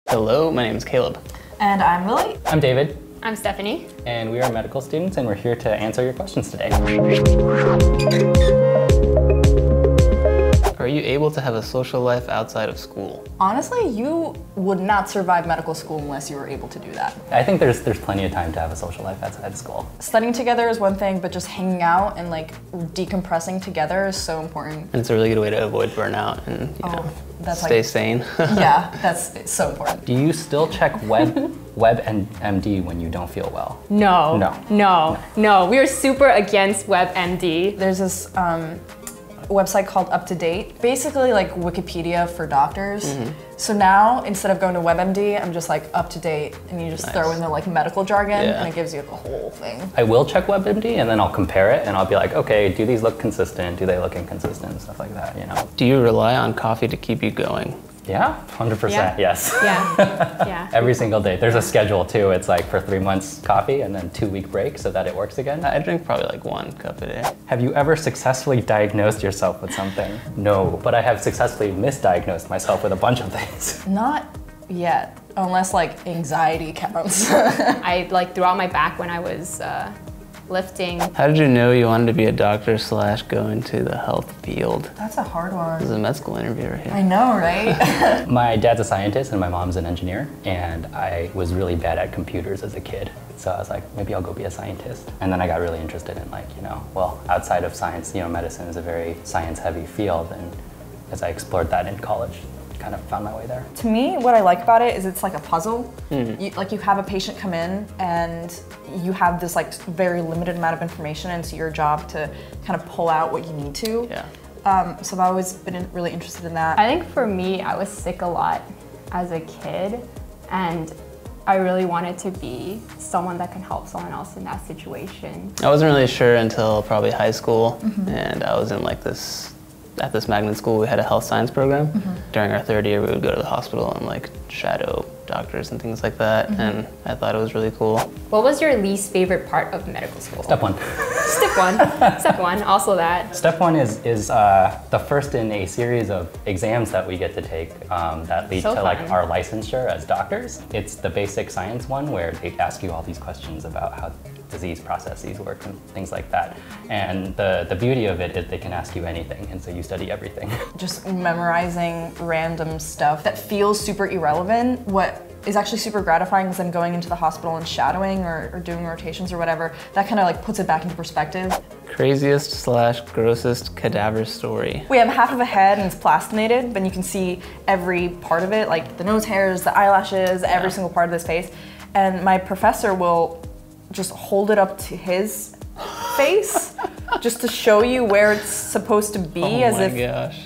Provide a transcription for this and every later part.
Hello, my name is Caleb. And I'm Lily. I'm David. I'm Stephanie. And we are medical students, and we're here to answer your questions today. Are you able to have a social life outside of school? Honestly, you would not survive medical school unless you were able to do that. I think there's plenty of time to have a social life outside of school. Studying together is one thing, but just hanging out and like decompressing together is so important. And it's a really good way to avoid burnout and stay sane. Yeah, it's so important. Do you still check WebMD when you don't feel well? No. We are super against WebMD. There's this website called Uptodate, basically like Wikipedia for doctors. So now, instead of going to WebMD, I'm just like Uptodate, and you just throw in the like medical jargon, and it gives you the whole thing. I will check WebMD, and then I'll compare it, and I'll be like, okay, do these look consistent? Do they look inconsistent? Stuff like that, you know. Do you rely on coffee to keep you going? Yeah, 100%, yes. Yeah. Every single day. There's a schedule too. It's like for 3 months coffee and then 2-week break so that it works again. I drink probably like 1 cup a day. Have you ever successfully diagnosed yourself with something? No, but I have successfully misdiagnosed myself with a bunch of things. Not yet, unless like anxiety counts. I like threw out my back when I was lifting. How did you know you wanted to be a doctor / go into the health field? That's a hard one. This is a med school interview right here. I know, right? My dad's a scientist and my mom's an engineer, and I was really bad at computers as a kid. So I was like, maybe I'll go be a scientist. And then I got really interested in like, outside of science, medicine is a very science-heavy field, and as I explored that in college, kind of found my way there. To me, what I like about it is it's like a puzzle. You have a patient come in and you have this like very limited amount of information, and it's your job to kind of pull out what you need to. So I've always been really interested in that. I think for me, I was sick a lot as a kid, and I really wanted to be someone that can help someone else in that situation. I wasn't really sure until probably high school, and I was in like at this magnet school, we had a health science program. During our 3rd year, we would go to the hospital and like shadow doctors and things like that, and I thought it was really cool. What was your least favorite part of medical school? Step 1. Step one, also that. Step 1 is the first in a series of exams that we get to take that lead to like our licensure as doctors. It's the basic science one where they ask you all these questions about how disease processes work and things like that. And the beauty of it is they can ask you anything, and so you study everything. Just memorizing random stuff that feels super irrelevant. What is actually super gratifying is then going into the hospital and shadowing or doing rotations or whatever. That kind of like puts it back into perspective. Craziest / grossest cadaver story. We have half of a head and it's plastinated, but you can see every part of it, like the nose hairs, the eyelashes, every single part of this face. And my professor will just hold it up to his face just to show you where it's supposed to be. Gosh.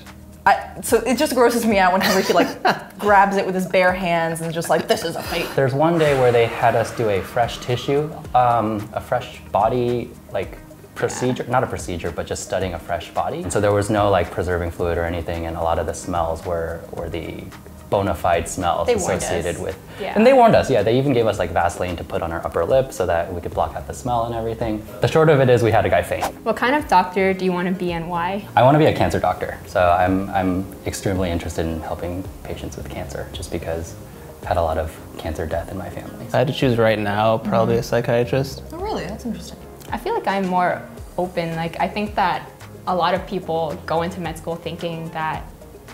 So it just grosses me out whenever he like grabs it with his bare hands and just like, this is a fake. There's one day where they had us do a fresh tissue, a fresh body like procedure, not a procedure, but just studying a fresh body. And so there was no like preserving fluid or anything, and a lot of the smells were the bona fide smells associated with. And they warned us, they even gave us like Vaseline to put on our upper lip so that we could block out the smell and everything. The short of it is we had a guy faint. What kind of doctor do you want to be and why? I want to be a cancer doctor. So I'm extremely interested in helping patients with cancer just because I've had a lot of cancer death in my family. If I had to choose right now, probably a psychiatrist. Oh really? That's interesting. I feel like I'm more open. Like I think that a lot of people go into med school thinking that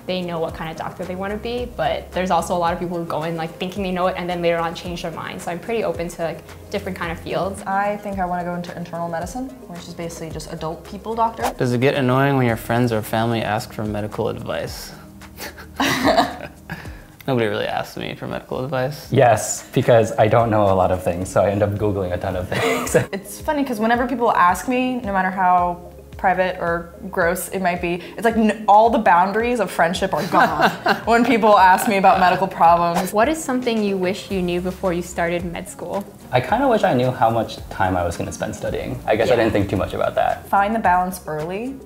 they know what kind of doctor they want to be, but there's also a lot of people who go in like thinking they know it and then later on change their mind. So I'm pretty open to like different kind of fields. I think I want to go into internal medicine, which is basically just adult people doctor. Does it get annoying when your friends or family ask for medical advice? Nobody really asks me for medical advice. Yes, because I don't know a lot of things, so I end up Googling a ton of things. It's funny because whenever people ask me, no matter how private or gross it might be, it's like all the boundaries of friendship are gone when people ask me about medical problems. What is something you wish you knew before you started med school? I kind of wish I knew how much time I was going to spend studying. I guess I didn't think too much about that. Find the balance early,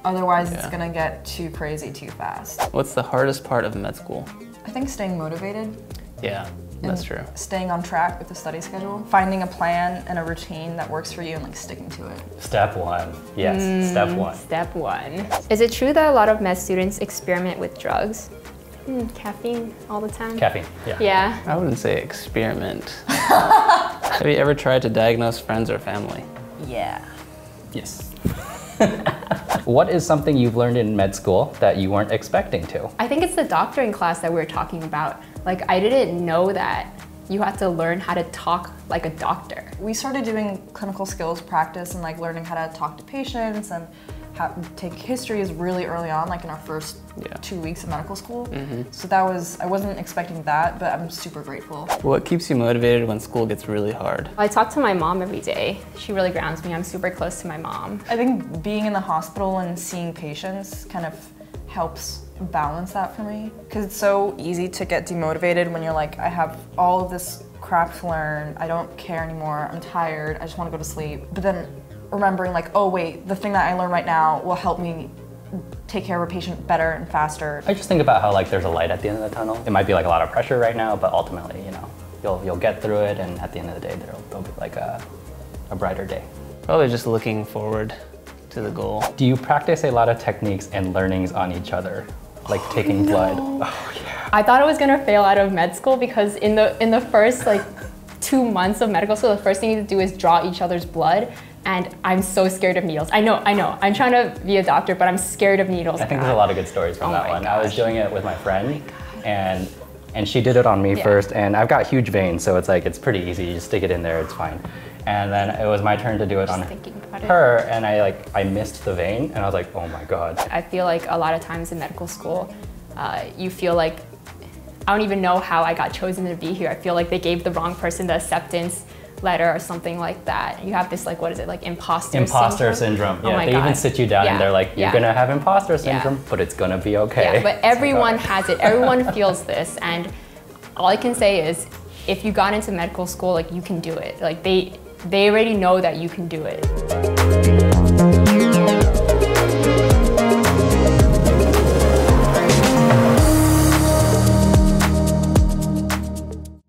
otherwise it's going to get too crazy too fast. What's the hardest part of med school? I think staying motivated. Yeah, that's true. Staying on track with the study schedule. Finding a plan and a routine that works for you and like sticking to it. Step 1. Yes, step 1. Step 1. Is it true that a lot of med students experiment with drugs? Caffeine all the time. Caffeine, yeah. Yeah. I wouldn't say experiment. Have you ever tried to diagnose friends or family? Yeah. Yes. What is something you've learned in med school that you weren't expecting to? I think it's the doctoring class that we were talking about. Like, I didn't know that you had to learn how to talk like a doctor. We started doing clinical skills practice and like learning how to talk to patients and how to take histories really early on, like in our first 2 weeks of medical school. So that was, I wasn't expecting that, but I'm super grateful. What keeps you motivated when school gets really hard? I talk to my mom every day. She really grounds me. I'm super close to my mom. I think being in the hospital and seeing patients kind of helps balance that for me. Because it's so easy to get demotivated when you're like, I have all of this crap to learn, I don't care anymore, I'm tired, I just want to go to sleep. But then remembering like, oh wait, the thing that I learn right now will help me take care of a patient better and faster. I just think about how like there's a light at the end of the tunnel. It might be like a lot of pressure right now, but ultimately, you know, you'll get through it, and at the end of the day, there'll be like a brighter day. Probably just looking forward to the goal. Do you practice a lot of techniques and learnings on each other? Like taking blood? Oh yeah. I thought I was gonna fail out of med school because in the first like 2 months of medical school, the first thing you need to do is draw each other's blood. And I'm so scared of needles. I know. I'm trying to be a doctor, but I'm scared of needles. I think there's a lot of good stories from that one. I was doing it with my friend, and she did it on me first, and I've got huge veins, so it's like, it's pretty easy. You just stick it in there, it's fine. And then it was my turn to do it on her, and I missed the vein, and I was like, oh my God. I feel like a lot of times in medical school, you feel like, I don't even know how I got chosen to be here. I feel like they gave the wrong person the acceptance letter or something like that. You have this like, what is it, like imposter syndrome? Yeah, oh they even sit you down and they're like, you're gonna have imposter syndrome, but it's gonna be okay. Yeah, but everyone has it. Everyone feels this, and all I can say is, if you got into medical school, like you can do it. Like they already know that you can do it.